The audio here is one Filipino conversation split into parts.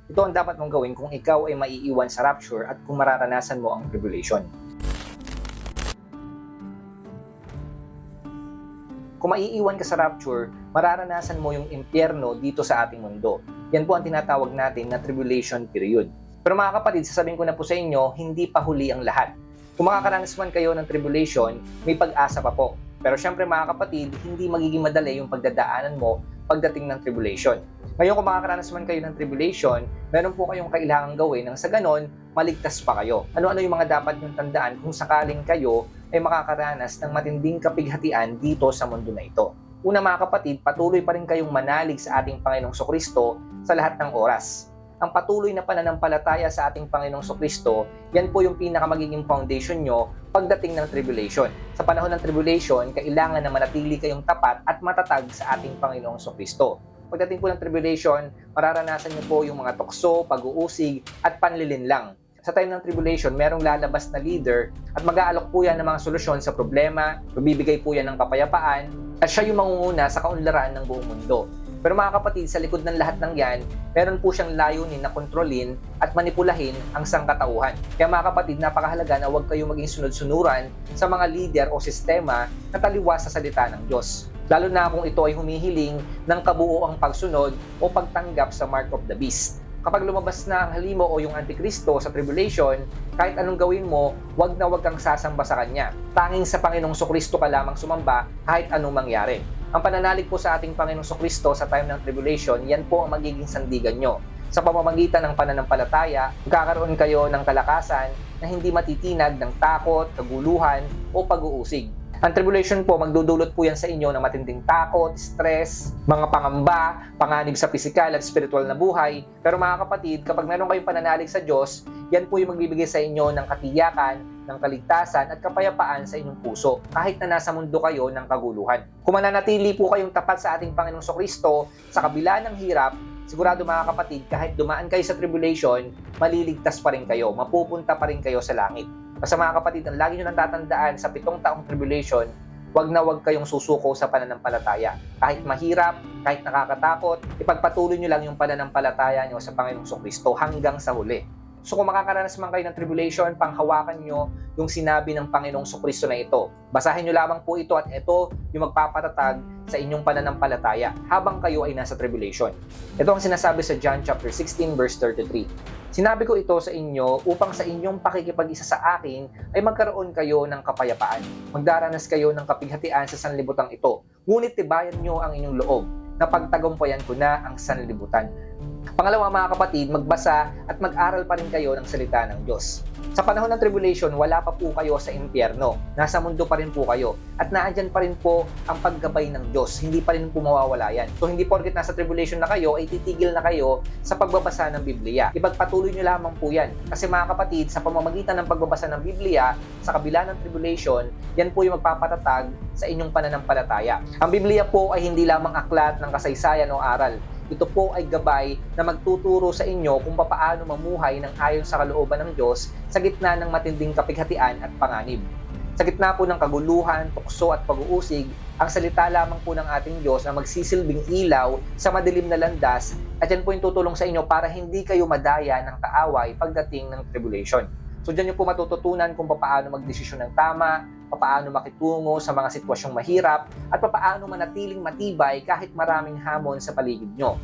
Ito ang dapat mong gawin kung ikaw ay maiiwan sa rapture at kung mararanasan mo ang tribulation. Kung maiiwan ka sa rapture, mararanasan mo yung impyerno dito sa ating mundo. Yan po ang tinatawag natin na tribulation period. Pero mga kapatid, sasabihin ko na po sa inyo, hindi pa huli ang lahat. Kung makakaranas man kayo ng tribulation, may pag-asa pa po. Pero syempre mga kapatid, hindi magiging madali yung pagdadaanan mo pagdating ng tribulation. Ngayon kung makakaranas man kayo ng tribulation, meron po kayong kailangang gawin nang sa ganon, maligtas pa kayo. Ano-ano yung mga dapat nyong tandaan kung sakaling kayo ay makakaranas ng matinding kapighatian dito sa mundo na ito. Una mga kapatid, patuloy pa rin kayong manalig sa ating Panginoong Sokristo sa lahat ng oras. Ang patuloy na pananampalataya sa ating Panginoong Sokristo, yan po yung pinakamagiging foundation nyo pagdating ng tribulation. Sa panahon ng tribulation, kailangan na manatili kayong tapat at matatag sa ating Panginoong Sokristo. Pagdating po ng tribulation, mararanasan niyo po yung mga tukso, pag-uusig, at panlilinlang. Sa time ng tribulation, merong lalabas na leader at mag-aalok po yan ng mga solusyon sa problema, magbibigay po yan ng kapayapaan, at siya yung mangunguna sa kaunlaran ng buong mundo. Pero mga kapatid, sa likod ng lahat ng yan, meron po siyang layunin na kontrolin at manipulahin ang sangkatauhan. Kaya mga kapatid, napakahalaga na huwag kayo maging sunod-sunuran sa mga leader o sistema na taliwas sa salita ng Diyos. Lalo na kung ito ay humihiling ng kabuoang pagsunod o pagtanggap sa mark of the beast. Kapag lumabas na ang halimo o yung Antikristo sa tribulation, kahit anong gawin mo, wag na wag kang sasamba sa kanya. Tanging sa Panginoong Sokristo ka lamang sumamba kahit anong mangyari. Ang pananalig po sa ating Panginoong Sokristo sa time ng tribulation, yan po ang magiging sandigan nyo. Sa pamamagitan ng pananampalataya, magkakaroon kayo ng kalakasan na hindi matitinag ng takot, kaguluhan o pag-uusig. Ang tribulation po, magdudulot po yan sa inyo ng matinding takot, stress, mga pangamba, panganib sa pisikal at spiritual na buhay. Pero mga kapatid, kapag meron kayong pananalig sa Diyos, yan po yung magbibigay sa inyo ng katiyakan, ng kaligtasan at kapayapaan sa inyong puso, kahit na nasa mundo kayo ng kaguluhan. Kung mananatili po kayong tapat sa ating Panginoong Sokristo, sa kabila ng hirap, sigurado mga kapatid, kahit dumaan kayo sa tribulation, maliligtas pa rin kayo, mapupunta pa rin kayo sa langit. Basta mga kapatid, ang lagi nyo nang tatandaan sa 7 taong tribulation, wag na wag kayong susuko sa pananampalataya. Kahit mahirap, kahit nakakatakot, ipagpatuloy nyo lang yung pananampalataya nyo sa Panginoong Sokristo hanggang sa huli. So kung makakaranas man kayo ng tribulation, panghawakan nyo yung sinabi ng Panginoong Sokristo na ito. Basahin nyo lamang po ito at ito yung magpapatatag sa inyong pananampalataya habang kayo ay nasa tribulation. Ito ang sinasabi sa John chapter 16 verse 33. Sinabi ko ito sa inyo upang sa inyong pakikipag-isa sa akin ay magkaroon kayo ng kapayapaan. Magdaranas kayo ng kapighatian sa sanlibutan ito. Ngunit tibayan nyo ang inyong loob na pagtagumpayan ko na ang sanlibutan. Pangalawa mga kapatid, magbasa at mag-aral pa rin kayo ng salita ng Diyos. Sa panahon ng tribulation, wala pa po kayo sa impyerno. Nasa mundo pa rin po kayo. At naandyan pa rin po ang paggabay ng Diyos. Hindi pa rin po mawawala yan. So hindi porket nasa tribulation na kayo, ay titigil na kayo sa pagbabasa ng Biblia. Ipagpatuloy nyo lamang po yan. Kasi mga kapatid, sa pamamagitan ng pagbabasa ng Biblia, sa kabila ng tribulation, yan po yung magpapatatag sa inyong pananampalataya. Ang Biblia po ay hindi lamang aklat ng kasaysayan o aral. Ito po ay gabay na magtuturo sa inyo kung paano mamuhay ng ayon sa kalooban ng Diyos sa gitna ng matinding kapighatian at panganib. Sa gitna po ng kaguluhan, tukso at pag-uusig, ang salita lamang po ng ating Diyos na magsisilbing ilaw sa madilim na landas at yan po yung tutulong sa inyo para hindi kayo madaya ng kaaway pagdating ng tribulation. So dyan nyo po matututunan kung paano magdesisyon ng tama, paano makitungo sa mga sitwasyong mahirap, at paano manatiling matibay kahit maraming hamon sa paligid nyo.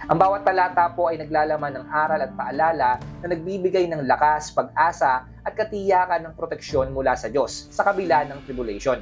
Ang bawat talata po ay naglalaman ng aral at paalala na nagbibigay ng lakas, pag-asa at katiyakan ng proteksyon mula sa Diyos sa kabila ng tribulation.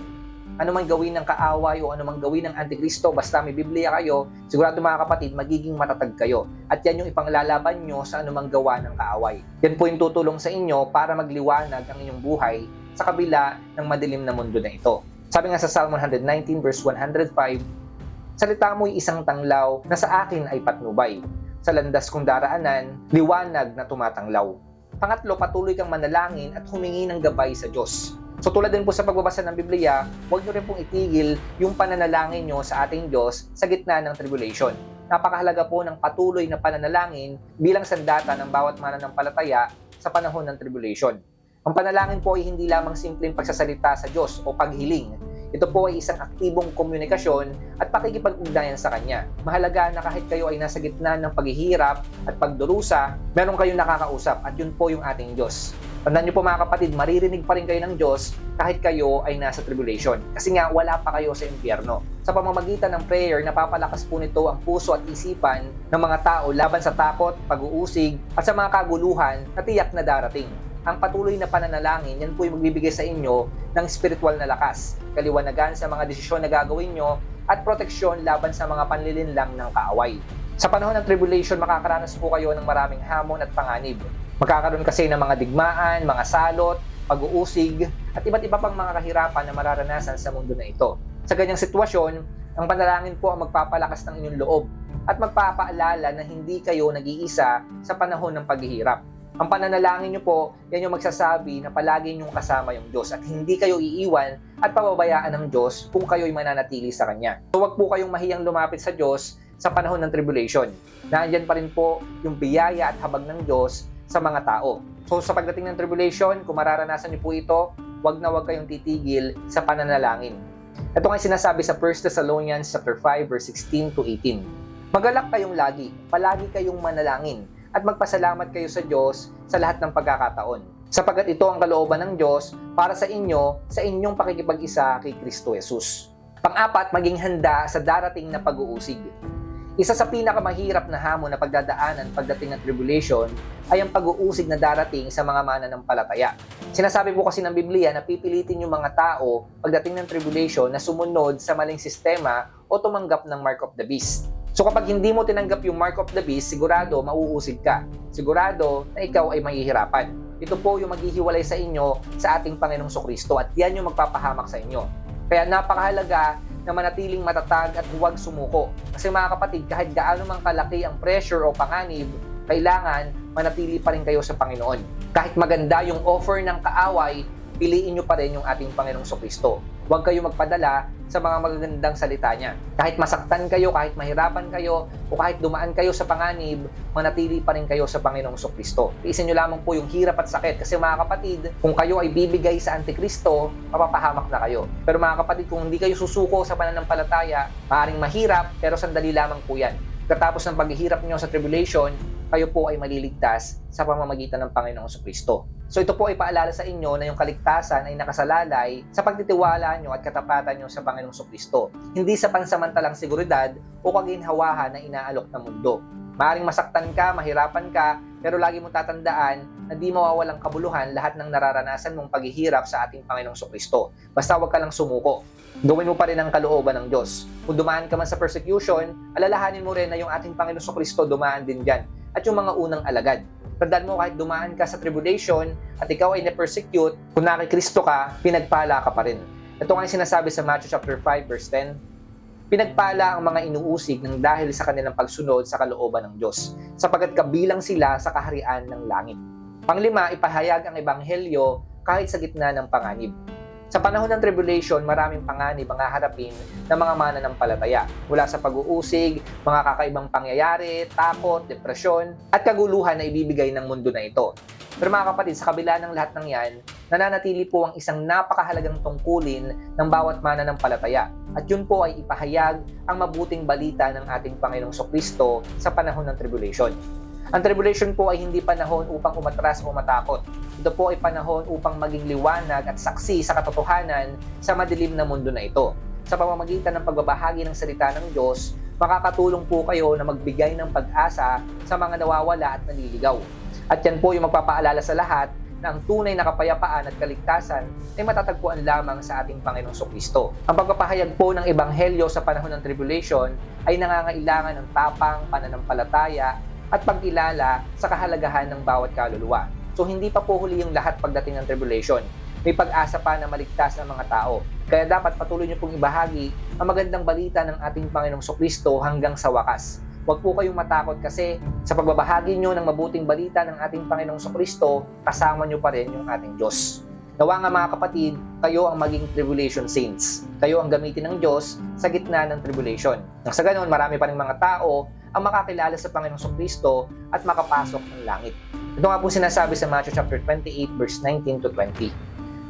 Ano man gawin ng kaaway o ano man gawin ng Antikristo, basta may Biblia kayo, sigurado mga kapatid, magiging matatag kayo. At yan yung ipanglalaban nyo sa anumang gawa ng kaaway. Yan po yung tutulong sa inyo para magliwanag ang inyong buhay sa kabila ng madilim na mundo na ito. Sabi nga sa Psalm 119 verse 105, salita mo'y isang tanglaw na sa akin ay patnubay. Sa landas kong daraanan, liwanag na tumatanglaw. Pangatlo, patuloy kang manalangin at humingi ng gabay sa Diyos. So tulad din po sa pagbabasa ng Biblia, huwag nyo rin pong itigil yung pananalangin nyo sa ating Diyos sa gitna ng tribulation. Napakahalaga po ng patuloy na pananalangin bilang sandata ng bawat mananampalataya sa panahon ng tribulation. Ang panalangin po ay hindi lamang simpleng pagsasalita sa Diyos o paghiling. Ito po ay isang aktibong komunikasyon at pakikipag-ugnayan sa Kanya. Mahalaga na kahit kayo ay nasa gitna ng paghihirap at pagdurusa, meron kayong nakakausap at yun po yung ating Diyos. Tandaan niyo po mga kapatid, maririnig pa rin kayo ng Diyos kahit kayo ay nasa tribulation. Kasi nga, wala pa kayo sa impyerno. Sa pamamagitan ng prayer, napapalakas po nito ang puso at isipan ng mga tao laban sa takot, pag-uusig, at sa mga kaguluhan na tiyak na darating. Ang patuloy na pananalangin, yan po yung magbibigay sa inyo ng spiritual na lakas, kaliwanagan sa mga desisyon na gagawin nyo, at proteksyon laban sa mga panlilinlang ng kaaway. Sa panahon ng tribulation, makakaranas po kayo ng maraming hamon at panganib. Magkakaroon kasi ng mga digmaan, mga salot, pag-uusig, at iba't iba pang mga kahirapan na mararanasan sa mundo na ito. Sa ganyang sitwasyon, ang panalangin po ang magpapalakas ng inyong loob at magpapaalala na hindi kayo nag-iisa sa panahon ng paghihirap. Ang pananalangin nyo po, yan yung magsasabi na palagi nyong kasama yung Diyos at hindi kayo iiwan at pababayaan ng Diyos kung kayo'y mananatili sa Kanya. So huwag po kayong mahiyang lumapit sa Diyos sa panahon ng tribulation. Nandiyan pa rin po yung biyaya at habag ng Diyos sa mga tao. So sa pagdating ng tribulation, kung mararanasan niyo po ito, wag na wag kayong titigil sa pananalangin. Ito nga sinasabi sa 1 Thessalonians chapter 5 verse 16 to 18. Magalak kayong lagi, palagi kayong manalangin, at magpasalamat kayo sa Diyos sa lahat ng pagkakataon. Sapagkat ito ang kalooban ng Diyos para sa inyo sa inyong pakikipag-isa kay Kristo Jesus. Pang-apat, maging handa sa darating na pag-uusig. Isa sa pinakamahirap na hamon na pagdadaanan pagdating ng tribulation ay ang pag-uusig na darating sa mga mananampalataya. Sinasabi po kasi ng Biblia na pipilitin yung mga tao pagdating ng tribulation na sumunod sa maling sistema o tumanggap ng mark of the beast. So kapag hindi mo tinanggap yung mark of the beast, sigurado mauusig ka. Sigurado na ikaw ay mahihirapan. Ito po yung maghihiwalay sa inyo sa ating Panginoong Jesucristo at yan yung magpapahamak sa inyo. Kaya napakahalaga na manatiling matatag at huwag sumuko. Kasi mga kapatid, kahit gaano mang kalaki ang pressure o panganib, kailangan manatili pa rin kayo sa Panginoon. Kahit maganda yung offer ng kaaway, piliin nyo pa rin yung ating Panginoong Jesucristo. Huwag kayo magpadala sa mga magagandang salita niya. Kahit masaktan kayo, kahit mahirapan kayo, o kahit dumaan kayo sa panganib, manatili pa rin kayo sa Panginoong Jesucristo. Iisin nyo lamang po yung hirap at sakit. Kasi mga kapatid, kung kayo ay bibigay sa Antikristo, mapapahamak na kayo. Pero mga kapatid, kung hindi kayo susuko sa pananampalataya, maaaring mahirap, pero sandali lamang po yan. Katapos ng paghihirap nyo sa tribulation, kayo po ay maliligtas sa pamamagitan ng Panginoong Jesucristo. So ito po ay paalala sa inyo na yung kaligtasan ay nakasalalay sa pagtitiwala nyo at katapatan nyo sa Panginoong Jesucristo. Hindi sa pansamantalang seguridad o kaginhawahan na inaalok ng mundo. Maaring masaktan ka, mahirapan ka, pero lagi mong tatandaan na di mawawalang kabuluhan lahat ng nararanasan mong paghihirap sa ating Panginoong Jesucristo. Basta huwag ka lang sumuko. Gawin mo pa rin ang kalooban ng Diyos. Kung dumaan ka man sa persecution, alalahanin mo rin na yung ating Panginoong Jesucristo dumaan din dyan. At yung mga unang alagad. Tandaan mo kahit dumaan ka sa tribulation at ikaw ay na-persecute, kung nakikristo ka, pinagpala ka pa rin. Ito nga yung sinasabi sa Matthew chapter 5 verse 10. Pinagpala ang mga inuusig ng dahil sa kanilang pagsunod sa kalooban ng Diyos, sapagkat kabilang sila sa kaharian ng langit. Panglima, ipahayag ang ebanghelyo kahit sa gitna ng panganib. Sa panahon ng tribulation, maraming panganib ang haharapin ng mga mananampalataya. Mula sa pag-uusig, mga kakaibang pangyayari, takot, depresyon, at kaguluhan na ibibigay ng mundo na ito. Pero mga kapatid, sa kabila ng lahat ng yan, nananatili po ang isang napakahalagang tungkulin ng bawat mananampalataya. At yun po ay ipahayag ang mabuting balita ng ating Panginoong Jesucristo sa panahon ng tribulation. Ang tribulation po ay hindi panahon upang umatras o matakot. Ito po ay panahon upang maging liwanag at saksi sa katotohanan sa madilim na mundo na ito. Sa pamamagitan ng pagbabahagi ng salita ng Diyos, makakatulong po kayo na magbigay ng pag-asa sa mga nawawala at naliligaw. At yan po yung magpapaalala sa lahat na ang tunay na kapayapaan at kaligtasan ay matatagpuan lamang sa ating Panginoong Jesucristo. Ang pagpapahayag po ng Ebanghelyo sa panahon ng tribulation ay nangangailangan ng tapang, pananampalataya, at pagkilala sa kahalagahan ng bawat kaluluwa. So hindi pa po huli yung lahat pagdating ng tribulation. May pag-asa pa na maligtas ang mga tao. Kaya dapat patuloy niyo pong ibahagi ang magandang balita ng ating Panginoong Jesucristo hanggang sa wakas. Huwag po kayong matakot kasi sa pagbabahagi niyo ng mabuting balita ng ating Panginoong Jesucristo, kasama niyo pa rin yung ating Diyos. Nawa nga mga kapatid, kayo ang maging tribulation saints. Kayo ang gamitin ng Diyos sa gitna ng tribulation. Nang sa ganon, marami pa rin mga tao ang makakilala sa Panginoong Jesucristo at makapasok ng langit. Ito nga po sinasabi sa Matthew chapter 28 verse 19 to 20.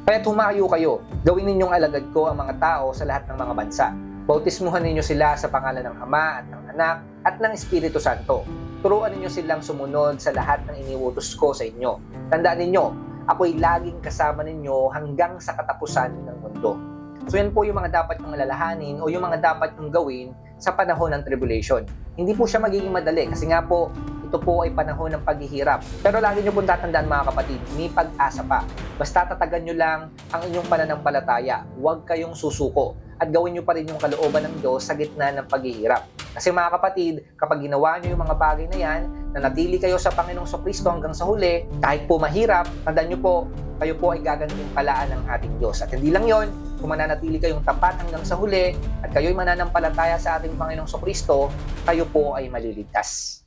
Kaya't humayo kayo, gawin ninyong alagad ko ang mga tao sa lahat ng mga bansa. Bautismuhan ninyo sila sa pangalan ng Ama at ng Anak at ng Espiritu Santo. Turuan ninyo silang sumunod sa lahat ng iniutos ko sa inyo. Tandaan ninyo, ako'y laging kasama ninyo hanggang sa katapusan ng mundo. So yan po yung mga dapat nyong alalahanin o yung mga dapat nyong gawin sa panahon ng tribulation. Hindi po siya magiging madali kasi nga po, ito po ay panahon ng paghihirap. Pero lagi nyo pong tatandaan mga kapatid, may pag-asa pa. Basta tatagan nyo lang ang inyong pananampalataya. Huwag kayong susuko at gawin nyo pa rin yung kalooban ng Diyos sa gitna ng paghihirap. Kasi mga kapatid, kapag ginawa nyo yung mga bagay na yan, nanatili kayo sa Panginoong Kristo hanggang sa huli, kahit po mahirap, tandaan nyo po, kayo po ay gaganunin palaan ng ating Diyos. At hindi lang yon, kung mananatili kayong tapat hanggang sa huli, at kayo'y mananampalataya sa ating Panginoong Kristo, kayo po ay maliligtas.